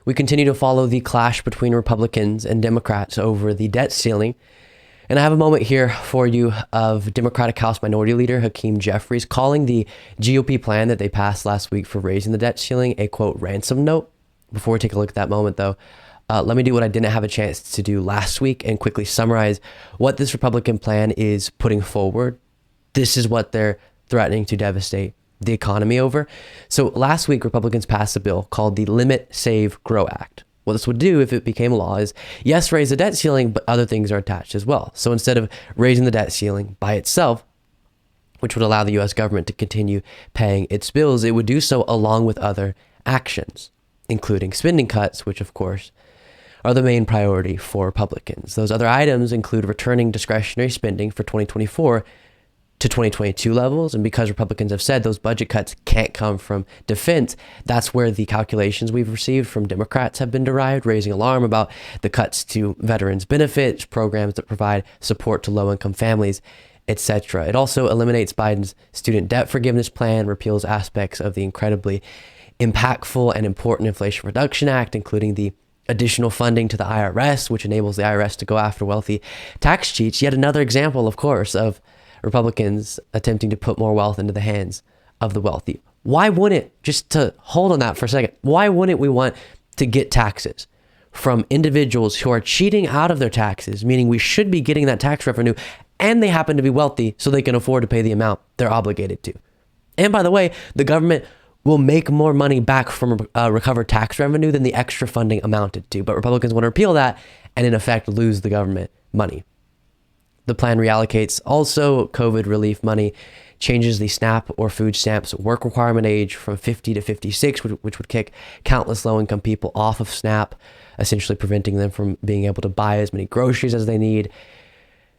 We continue to follow the clash between Republicans and Democrats over the debt ceiling. And I have a moment here for you of Democratic House Minority Leader Hakeem Jeffries calling the GOP plan that they passed last week for raising the debt ceiling a, quote, ransom note. Before we take a look at that moment, though, let me do what I didn't have a chance to do last week and quickly summarize what this Republican plan is putting forward. This is what they're threatening to devastate the economy over. So last week, Republicans passed a bill called the Limit, Save, Grow Act. What this would do if it became law is, yes, raise the debt ceiling, but other things are attached as well. So instead of raising the debt ceiling by itself, which would allow the U.S. government to continue paying its bills, it would do so along with other actions, including spending cuts, which of course are the main priority for Republicans. Those other items include returning discretionary spending for 2024 to 2022 levels. And because Republicans have said those budget cuts can't come from defense, that's where the calculations we've received from Democrats have been derived, raising alarm about the cuts to veterans benefits, programs that provide support to low-income families, etc. It also eliminates Biden's student debt forgiveness plan, repeals aspects of the incredibly impactful and important Inflation Reduction Act, including the additional funding to the IRS, which enables the IRS to go after wealthy tax cheats. Yet another example, of course, of Republicans attempting to put more wealth into the hands of the wealthy. Why wouldn't, just to hold on that for a second, why wouldn't we want to get taxes from individuals who are cheating out of their taxes, meaning we should be getting that tax revenue, and they happen to be wealthy so they can afford to pay the amount they're obligated to? And by the way, the government will make more money back from recovered tax revenue than the extra funding amounted to. But Republicans want to repeal that and in effect lose the government money. The plan reallocates also COVID relief money, changes the SNAP or food stamps work requirement age from 50 to 56, which would kick countless low-income people off of SNAP, essentially preventing them from being able to buy as many groceries as they need.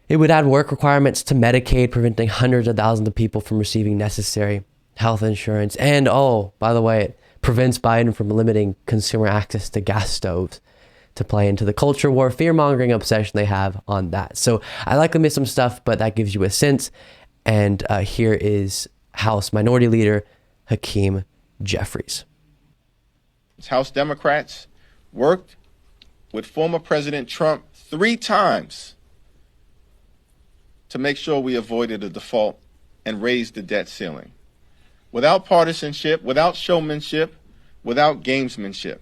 It would add work requirements to Medicaid, preventing hundreds of thousands of people from receiving necessary health insurance. And, oh, by the way, it prevents Biden from limiting consumer access to gas stoves, to play into the culture war, fear-mongering obsession they have on that. So I likely missed some stuff, but that gives you a sense. And here is House Minority Leader Hakeem Jeffries. House Democrats worked with former President Trump 3 times to make sure we avoided a default and raised the debt ceiling. Without partisanship, without showmanship, without gamesmanship.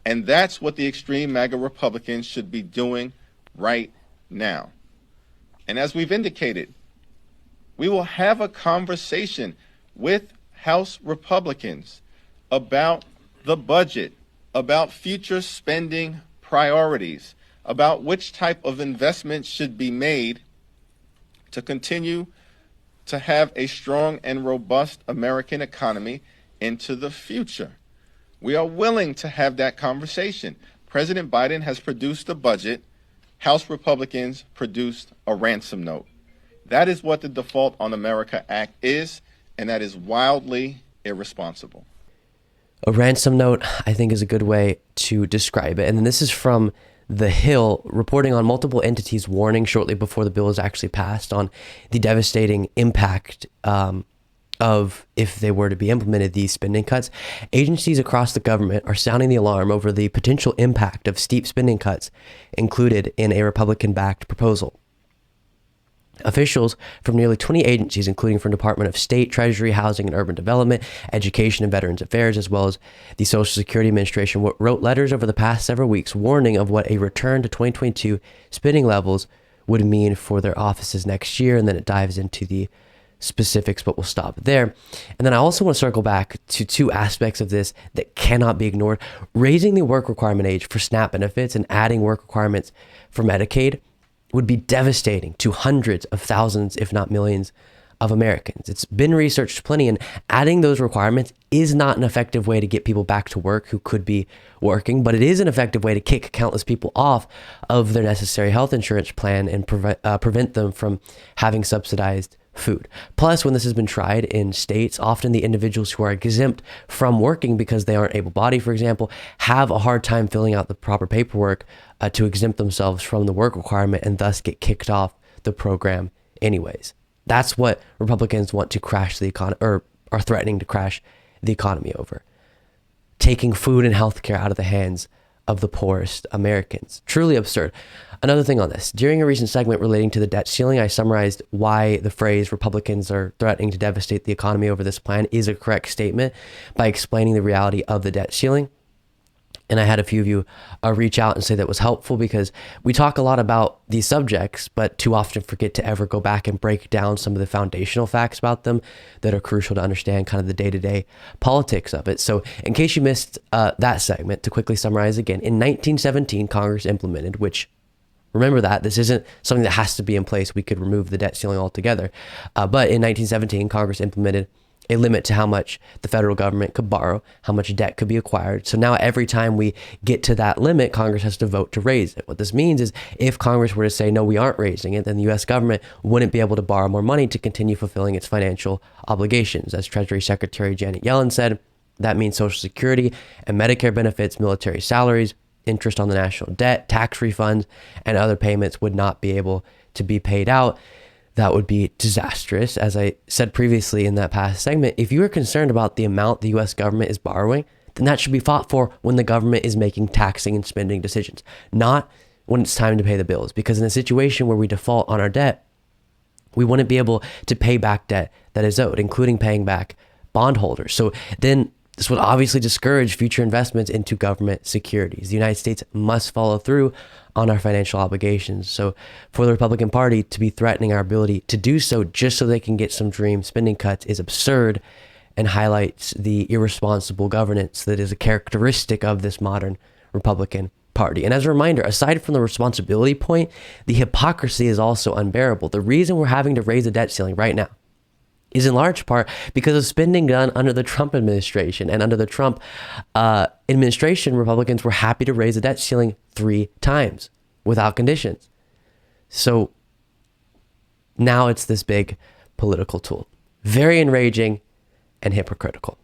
And that's what the extreme MAGA Republicans should be doing right now. And as we've indicated, we will have a conversation with House Republicans about the budget, about future spending priorities, about which type of investments should be made to continue to have a strong and robust American economy into the future. We are willing to have that conversation. President Biden has produced a budget. House Republicans produced a ransom note. That is what the Default on America Act is, and that is wildly irresponsible. A ransom note, I think, is a good way to describe it. And then this is from The Hill, reporting on multiple entities warning shortly before the bill is actually passed on the devastating impact of, if they were to be implemented, these spending cuts. Agencies across the government are sounding the alarm over the potential impact of steep spending cuts included in a Republican-backed proposal. Officials from nearly 20 agencies, including from Department of State, Treasury, Housing and Urban Development, Education and Veterans Affairs, as well as the Social Security Administration, wrote letters over the past several weeks warning of what a return to 2022 spending levels would mean for their offices next year. And then it dives into the specifics, but we'll stop there. And then I also want to circle back to 2 aspects of this that cannot be ignored. Raising the work requirement age for SNAP benefits and adding work requirements for Medicaid would be devastating to hundreds of thousands, if not millions, of Americans. It's been researched plenty, and adding those requirements is not an effective way to get people back to work who could be working, but it is an effective way to kick countless people off of their necessary health insurance plan and prevent them from having subsidized food. Plus, when this has been tried in states, often the individuals who are exempt from working because they aren't able-bodied, for example, have a hard time filling out the proper paperwork to exempt themselves from the work requirement and thus get kicked off the program anyways. That's what Republicans want to crash the economy, or are threatening to crash the economy over. taking food and healthcare out of the hands of the poorest Americans. Truly absurd. Another thing on this, during a recent segment relating to the debt ceiling, I summarized why the phrase Republicans are threatening to devastate the economy over this plan is a correct statement by explaining the reality of the debt ceiling. And I had a few of you reach out and say that was helpful, because we talk a lot about these subjects, but too often forget to ever go back and break down some of the foundational facts about them that are crucial to understand kind of the day-to-day politics of it. So in case you missed that segment, to quickly summarize again, in 1917, Congress implemented, which, remember that this isn't something that has to be in place. We could remove the debt ceiling altogether. But in 1917, Congress implemented a limit to how much the federal government could borrow, how much debt could be acquired. So now every time we get to that limit, Congress has to vote to raise it. What this means is if Congress were to say, no, we aren't raising it, then the U.S. government wouldn't be able to borrow more money to continue fulfilling its financial obligations. As Treasury Secretary Janet Yellen said, that means Social Security and Medicare benefits, military salaries, interest on the national debt, tax refunds, and other payments would not be able to be paid out. That would be disastrous. As I said previously in that past segment, if you are concerned about the amount the U.S. government is borrowing, then that should be fought for when the government is making taxing and spending decisions, not when it's time to pay the bills. Because in a situation where we default on our debt, we wouldn't be able to pay back debt that is owed, including paying back bondholders. So then this would obviously discourage future investments into government securities. The United States must follow through on our financial obligations. So for the Republican Party to be threatening our ability to do so just so they can get some dream spending cuts is absurd and highlights the irresponsible governance that is a characteristic of this modern Republican Party. And as a reminder, aside from the responsibility point, the hypocrisy is also unbearable. The reason we're having to raise the debt ceiling right now is in large part because of spending done under the Trump administration. And under the Trump administration, Republicans were happy to raise the debt ceiling 3 times without conditions. So now it's this big political tool. Very enraging and hypocritical.